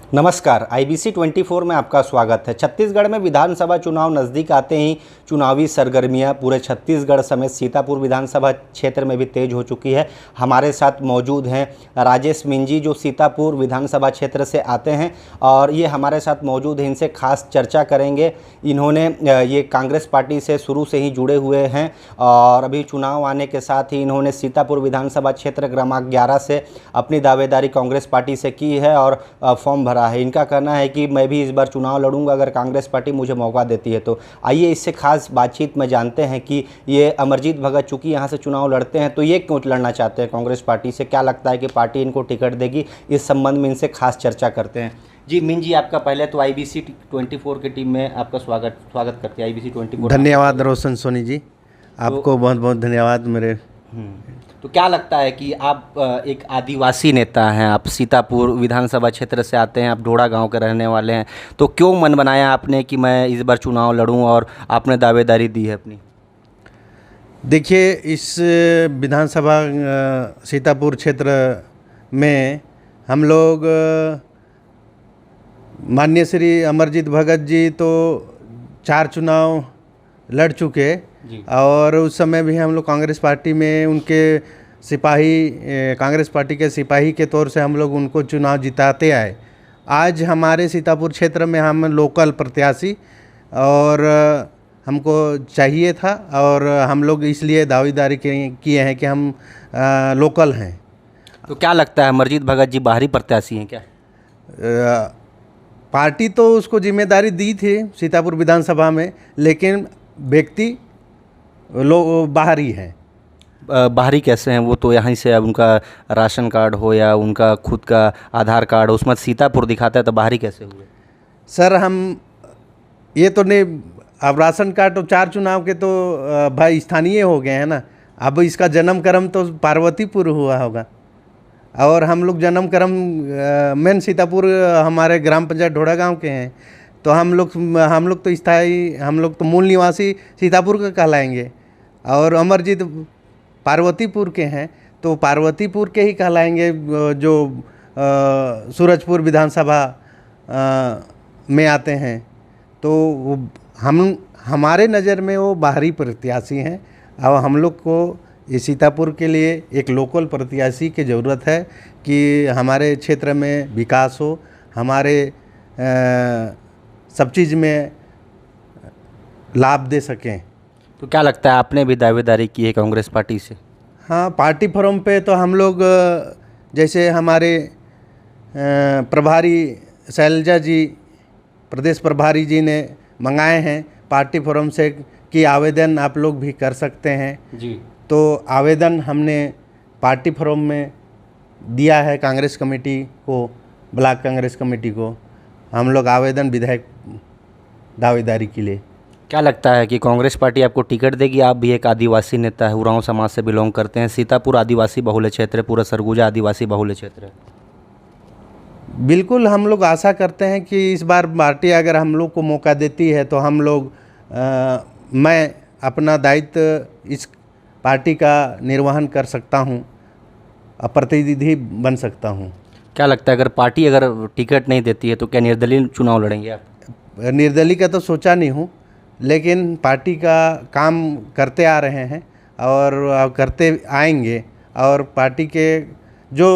नमस्कार, IBC 24 में आपका स्वागत है। छत्तीसगढ़ में विधानसभा चुनाव नज़दीक आते ही चुनावी सरगर्मियां पूरे छत्तीसगढ़ समेत सीतापुर विधानसभा क्षेत्र में भी तेज हो चुकी है। हमारे साथ मौजूद हैं राजेश मिंजी, जो सीतापुर विधानसभा क्षेत्र से आते हैं और ये हमारे साथ मौजूद हैं। इनसे खास चर्चा करेंगे। इन्होंने ये कांग्रेस पार्टी से शुरू से ही जुड़े हुए हैं और अभी चुनाव आने के साथ ही इन्होंने सीतापुर विधानसभा क्षेत्र क्रमांक 11 से अपनी दावेदारी कांग्रेस पार्टी से की है और फॉर्म भरा है। इनका कहना है कि मैं भी इस बार चुनाव लड़ूंगा अगर कांग्रेस पार्टी मुझे मौका देती है तो। आइए इससे खास बातचीत में जानते हैं कि ये अमरजीत भगत चूँकि यहाँ से चुनाव लड़ते हैं तो ये क्यों लड़ना चाहते हैं कांग्रेस पार्टी से, क्या लगता है कि पार्टी इनको टिकट देगी, इस संबंध में इनसे खास चर्चा करते हैं। जी मिंजी, आपका पहले तो IBC 24 की टीम में आपका स्वागत करते हैं। IBC 24। धन्यवाद रोशन सोनी जी, आपको बहुत बहुत धन्यवाद मेरे। तो क्या लगता है कि आप एक आदिवासी नेता हैं, आप सीतापुर विधानसभा क्षेत्र से आते हैं, आप ढोड़ा गांव के रहने वाले हैं, तो क्यों मन बनाया आपने कि मैं इस बार चुनाव लड़ूं और आपने दावेदारी दी है अपनी? देखिए, इस विधानसभा सीतापुर क्षेत्र में हम लोग माननीय श्री अमरजीत भगत जी तो 4 चुनाव लड़ चुके और उस समय भी हम लोग कांग्रेस पार्टी में उनके सिपाही, कांग्रेस पार्टी के सिपाही के तौर से हम लोग उनको चुनाव जिताते आए। आज हमारे सीतापुर क्षेत्र में हम लोकल प्रत्याशी और हमको चाहिए था और हम लोग इसलिए दावेदारी किए हैं कि हम लोकल हैं। तो क्या लगता है अमरजीत भगत जी बाहरी प्रत्याशी हैं क्या? पार्टी तो उसको जिम्मेदारी दी थी सीतापुर विधानसभा में, लेकिन व्यक्ति लोग बाहरी हैं। बाहरी कैसे हैं वो? तो यहाँ से अब उनका राशन कार्ड हो या उनका खुद का आधार कार्ड, उसमें सीतापुर दिखाता है, तो बाहरी कैसे हुए? सर, हम ये तो नहीं, अब राशन कार्ड तो 4 चुनाव के तो भाई स्थानीय हो गए हैं ना। अब इसका जन्म कर्म तो पार्वतीपुर हुआ होगा और हम लोग जन्म कर्म मेन सीतापुर हमारे ग्राम पंचायत ढोड़ा गांव के हैं। तो हम लोग तो स्थायी, हम लोग तो मूल निवासी सीतापुर का कहलाएंगे और अमरजीत पार्वतीपुर के हैं तो पार्वतीपुर के ही कहलाएंगे, जो सूरजपुर विधानसभा में आते हैं। तो हमारे नज़र में वो बाहरी प्रत्याशी हैं और हम लोग को ये सीतापुर के लिए एक लोकल प्रत्याशी की ज़रूरत है कि हमारे क्षेत्र में विकास हो, हमारे सब चीज़ में लाभ दे सकें। तो क्या लगता है आपने भी दावेदारी की है कांग्रेस पार्टी से? हाँ, पार्टी फॉर्म पे तो हम लोग, जैसे हमारे प्रभारी शैलजा जी, प्रदेश प्रभारी जी ने मंगाए हैं पार्टी फॉर्म से कि आवेदन आप लोग भी कर सकते हैं जी। तो आवेदन हमने पार्टी फॉर्म में दिया है कांग्रेस कमेटी को, ब्लॉक कांग्रेस कमेटी को। हम लोग आवेदन विधायक दावेदारी के लिए। क्या लगता है कि कांग्रेस पार्टी आपको टिकट देगी? आप भी एक आदिवासी नेता है, उरांव समाज से बिलोंग करते हैं। सीतापुर आदिवासी बहुल्य क्षेत्र है, पूरा सरगुजा आदिवासी बहुल्य क्षेत्र है। बिल्कुल, हम लोग आशा करते हैं कि इस बार पार्टी अगर हम लोग को मौका देती है तो हम लोग मैं अपना दायित्व इस पार्टी का निर्वहन कर सकता हूं, प्रतिनिधि बन सकता हूं। क्या लगता है अगर पार्टी टिकट नहीं देती है तो क्या निर्दलीय चुनाव लड़ेंगे आप? निर्दलीय का तो सोचा नहीं हूं, लेकिन पार्टी का काम करते आ रहे हैं और करते आएंगे और पार्टी के जो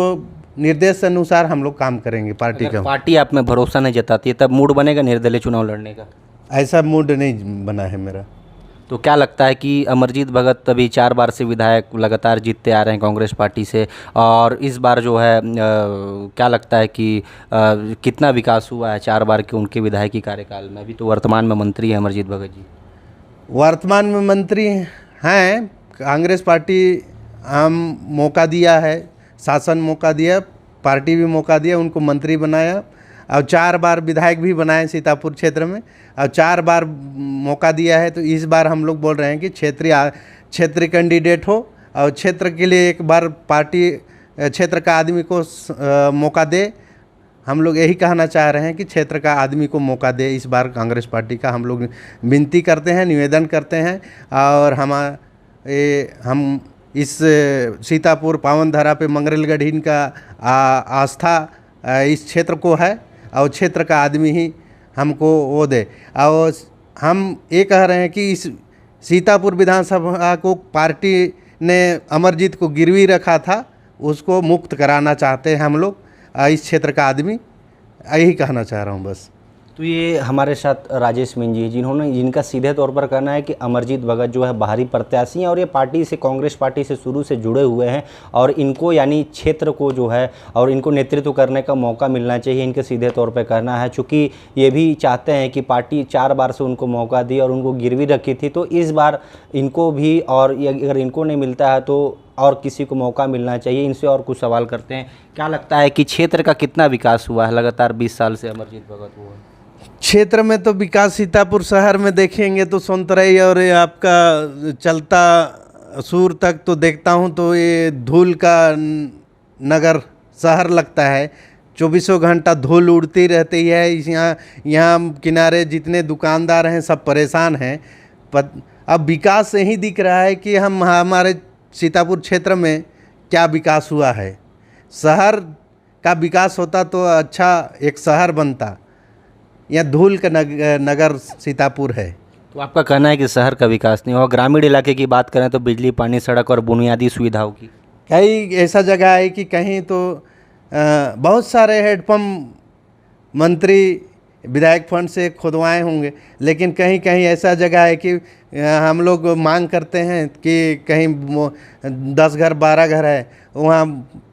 निर्देश अनुसार हम लोग काम करेंगे। पार्टी आप में भरोसा नहीं जताती है तब मूड बनेगा निर्दलीय चुनाव लड़ने का? ऐसा मूड नहीं बना है मेरा। तो क्या लगता है कि अमरजीत भगत अभी 4 बार से विधायक लगातार जीतते आ रहे हैं कांग्रेस पार्टी से, और इस बार जो है क्या लगता है कि कितना विकास हुआ है 4 बार के उनके विधायकी कार्यकाल में? अभी तो वर्तमान में मंत्री हैं अमरजीत भगत जी। वर्तमान में मंत्री हैं, कांग्रेस पार्टी हम मौका दिया है, शासन मौका दिया, पार्टी भी मौका दिया, उनको मंत्री बनाया और 4 बार विधायक भी बनाए सीतापुर क्षेत्र में और 4 बार मौका दिया है। तो इस बार हम लोग बोल रहे हैं कि क्षेत्रीय कैंडिडेट हो और क्षेत्र के लिए एक बार पार्टी क्षेत्र का आदमी को मौका दे। हम लोग यही कहना चाह रहे हैं कि क्षेत्र का आदमी को मौका दे इस बार कांग्रेस पार्टी का। हम लोग विनती करते हैं, निवेदन करते हैं और हम इस सीतापुर पावन धरा पे मंगरेलगढ़ का आस्था इस क्षेत्र को है और क्षेत्र का आदमी ही हमको वो दे। और हम ये कह रहे हैं कि इस सीतापुर विधानसभा को पार्टी ने अमरजीत को गिरवी रखा था, उसको मुक्त कराना चाहते हैं हम लोग, इस क्षेत्र का आदमी। यही कहना चाह रहा हूँ बस। तो ये हमारे साथ राजेश मीन जी, जिनका सीधे तौर पर कहना है कि अमरजीत भगत जो है बाहरी प्रत्याशी हैं और ये पार्टी से, कांग्रेस पार्टी से शुरू से जुड़े हुए हैं और इनको यानी क्षेत्र को जो है और इनको नेतृत्व करने का मौका मिलना चाहिए, इनके सीधे तौर पर कहना है। चूँकि ये भी चाहते हैं कि पार्टी 4 बार से उनको मौका दी और उनको गिरवी रखी थी, तो इस बार इनको भी, और अगर इनको नहीं मिलता है तो और किसी को मौका मिलना चाहिए। इनसे और कुछ सवाल करते हैं। क्या लगता है कि क्षेत्र का कितना विकास हुआ है लगातार 20 साल से अमरजीत भगत हुआ? क्षेत्र में तो विकास सीतापुर शहर में देखेंगे तो सोनतरई और ये आपका चलता सूर तक तो देखता हूँ तो ये धूल का नगर शहर लगता है। 24 घंटा धूल उड़ती रहती है। यहाँ किनारे जितने दुकानदार हैं सब परेशान हैं। अब विकास यही दिख रहा है कि हमारे सीतापुर क्षेत्र में क्या विकास हुआ है। शहर का विकास होता तो अच्छा एक शहर बनता। यह धूल का नगर सीतापुर है। तो आपका कहना है कि शहर का विकास नहीं हुआ। ग्रामीण इलाके की बात करें तो बिजली, पानी, सड़क और बुनियादी सुविधाओं की कई ऐसा जगह है कि कहीं तो बहुत सारे हेडपम्प मंत्री विधायक फंड से खुदवाए होंगे, लेकिन कहीं कहीं ऐसा जगह है कि हम लोग मांग करते हैं कि कहीं 10 घर 12 घर है, वहाँ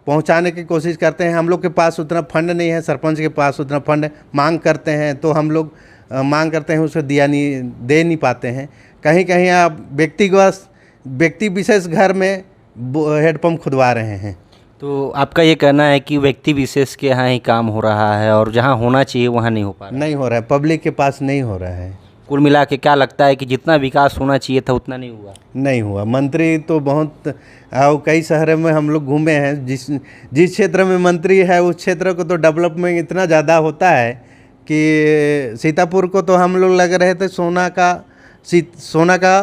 पहुंचाने की कोशिश करते हैं। हम लोग के पास उतना फंड नहीं है, सरपंच के पास उतना फंड मांग करते हैं तो हम लोग मांग करते हैं, उसे दे नहीं पाते हैं। कहीं कहीं आप व्यक्ति विशेष घर में हेडपम्प खुदवा रहे हैं। तो आपका ये कहना है कि व्यक्ति विशेष के यहाँ ही काम हो रहा है और जहाँ होना चाहिए वहाँ नहीं हो पा रहा? नहीं हो रहा है, पब्लिक के पास नहीं हो रहा है। कुल मिला के क्या लगता है कि जितना विकास होना चाहिए था उतना नहीं हुआ? नहीं हुआ। मंत्री तो बहुत कई शहरों में हम लोग घूमे हैं, जिस क्षेत्र में मंत्री है उस क्षेत्र को तो डेवलपमेंट इतना ज़्यादा होता है कि सीतापुर को तो हम लोग लग रहे थे सोना का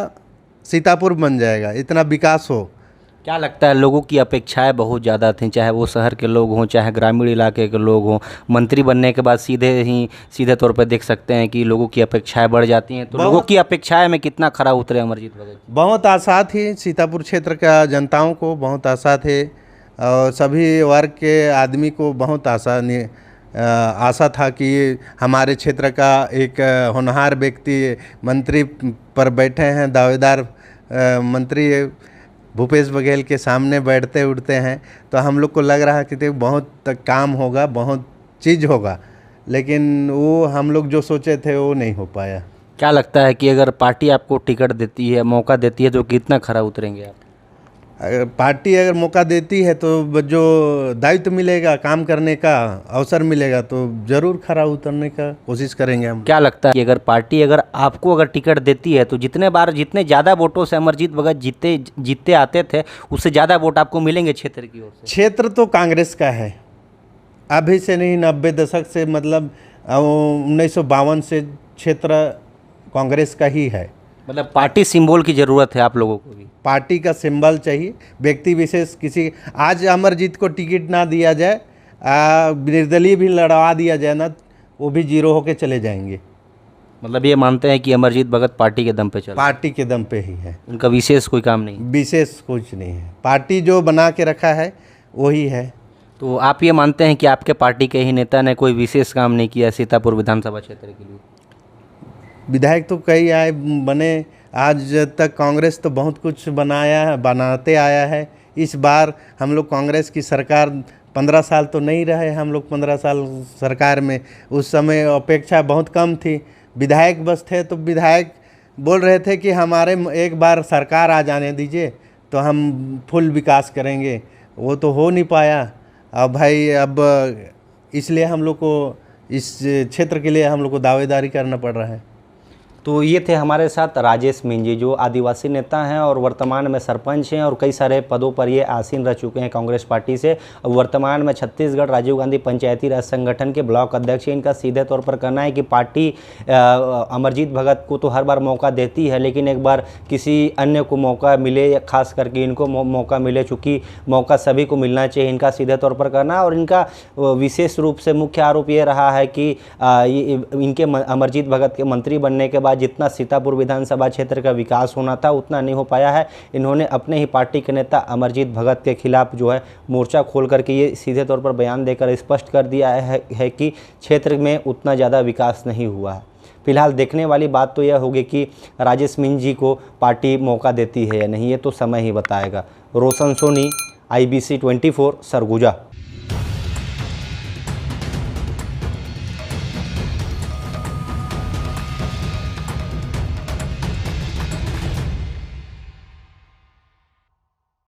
सीतापुर बन जाएगा, इतना विकास हो। क्या लगता है लोगों की अपेक्षाएं बहुत ज़्यादा थीं, चाहे वो शहर के लोग हों चाहे ग्रामीण इलाके के लोग हों। मंत्री बनने के बाद सीधे तौर पर देख सकते हैं कि लोगों की अपेक्षाएं बढ़ जाती हैं। तो लोगों की अपेक्षाएं में कितना खरा उतरे अमरजीत भगत? बहुत आशा थी सीतापुर क्षेत्र का जनताओं को, बहुत आशा थे और सभी वर्ग के आदमी को बहुत आशा था कि हमारे क्षेत्र का एक होनहार व्यक्ति मंत्री पर बैठे हैं। दावेदार मंत्री भूपेश बघेल के सामने बैठते उठते हैं तो हम लोग को लग रहा है कि बहुत काम होगा, बहुत चीज़ होगा, लेकिन वो हम लोग जो सोचे थे वो नहीं हो पाया। क्या लगता है कि अगर पार्टी आपको टिकट देती है, मौका देती है, तो कितना खरा उतरेंगे आप? अगर पार्टी अगर मौका देती है तो जो दायित्व मिलेगा, काम करने का अवसर मिलेगा, तो ज़रूर खरा उतरने का कोशिश करेंगे हम। क्या लगता है कि अगर पार्टी आपको टिकट देती है तो जितने ज़्यादा वोटों से अमरजीत भगत जीतते आते थे उससे ज़्यादा वोट आपको मिलेंगे क्षेत्र की ओर से? क्षेत्र तो कांग्रेस का है, अभी से नहीं, 90 दशक से, मतलब 1952 से क्षेत्र कांग्रेस का ही है। मतलब पार्टी सिंबल की ज़रूरत है आप लोगों को भी? पार्टी का सिंबल चाहिए। व्यक्ति विशेष किसी, आज अमरजीत को टिकट ना दिया जाए, निर्दलीय भी लड़वा दिया जाए ना, वो भी जीरो होके चले जाएंगे। मतलब ये मानते हैं कि अमरजीत भगत पार्टी के दम पे चल? पार्टी के दम पे ही है, उनका विशेष कोई काम नहीं? विशेष कुछ नहीं है, पार्टी जो बना के रखा है वही है। तो आप ये मानते हैं कि आपके पार्टी के ही नेता ने कोई विशेष काम नहीं किया सीतापुर विधानसभा क्षेत्र के लिए? विधायक तो कई आए बने, आज तक कांग्रेस तो बहुत कुछ बनाते आया है। इस बार हम लोग कांग्रेस की सरकार 15 साल तो नहीं रहे हम लोग, 15 साल सरकार में, उस समय अपेक्षा बहुत कम थी। विधायक बस थे तो विधायक बोल रहे थे कि हमारे एक बार सरकार आ जाने दीजिए तो हम फुल विकास करेंगे, वो तो हो नहीं पाया। अब भाई अब इसलिए हम लोग को इस क्षेत्र के लिए हम लोग को दावेदारी करना पड़ रहा है। तो ये थे हमारे साथ राजेश मिंजी, जो आदिवासी नेता हैं और वर्तमान में सरपंच हैं और कई सारे पदों पर ये आसीन रह चुके हैं कांग्रेस पार्टी से। वर्तमान में छत्तीसगढ़ राजीव गांधी पंचायती राज संगठन के ब्लॉक अध्यक्ष। इनका सीधे तौर पर कहना है कि पार्टी अमरजीत भगत को तो हर बार मौका देती है, लेकिन एक बार किसी अन्य को मौका मिले या खास करके इनको मौका मिले, चूँकि मौका सभी को मिलना चाहिए, इनका सीधे तौर पर कहना। और इनका विशेष रूप से मुख्य आरोप ये रहा है कि इनके अमरजीत भगत के मंत्री बनने के बाद जितना सीतापुर विधानसभा क्षेत्र का विकास होना था उतना नहीं हो पाया है। इन्होंने अपने ही पार्टी के नेता अमरजीत भगत के खिलाफ जो है मोर्चा खोल करके ये सीधे तौर पर बयान देकर स्पष्ट कर दिया है कि क्षेत्र में उतना ज़्यादा विकास नहीं हुआ है। फिलहाल देखने वाली बात तो यह होगी कि राजेश मिंजी को पार्टी मौका देती है या नहीं, ये तो समय ही बताएगा। रोशन सोनी, IBC 24, सरगुजा।